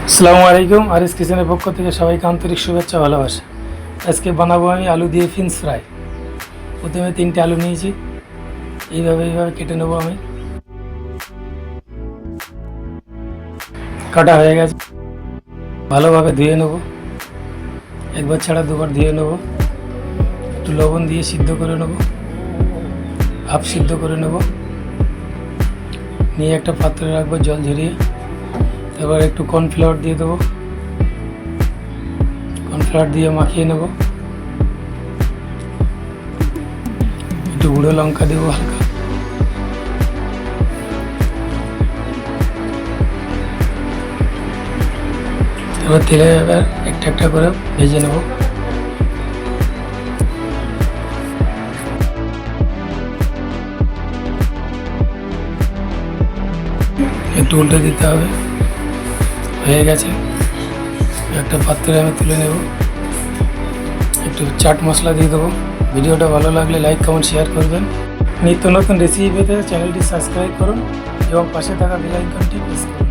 আসসালামু আলাইকুম। আরিস কিচেনের পক্ষ থেকে সবাইকে আন্তরিক শুভেচ্ছা ভালোবাসা। আজকে বানাবো আমি আলু দিয়ে ফিন্স ফ্রাই। প্রথমে 3টে আলু নিয়েছি, এইভাবে কেটে নেবো। আমি কাটা হয়ে গেছে, ভালোভাবে ধুয়ে নেবো। একবার ছাড়া দুবার ধুয়ে নেবো। একটু লবণ দিয়ে সিদ্ধ করে নেবো, হাফ সিদ্ধ করে নেবো। নিয়ে একটা পাত্রে রাখবো জল ঝরিয়ে। এবার একটু কর্নফ্লাওয়ার দিয়ে দেবো, কর্নফ্লাওয়ার দিয়ে মাখিয়ে নেব। একটু গুঁড়ো লঙ্কা দেবো হালকা। এবার তেলে এবার একটা করে ভেজে নেব। একটু উল্টে দিতে হবে। হয়ে গেছে, একটা পাত্রে আমি তুলে নেব। একটু চাট মশলা দিয়ে দেবো। ভিডিওটা ভালো লাগলে লাইক কমেন্ট শেয়ার করবেন। নিত্য নতুন রেসিপি পেতে চ্যানেলটি সাবস্ক্রাইব করুন এবং পাশে থাকা বেল আইকনটি প্রেস করুন।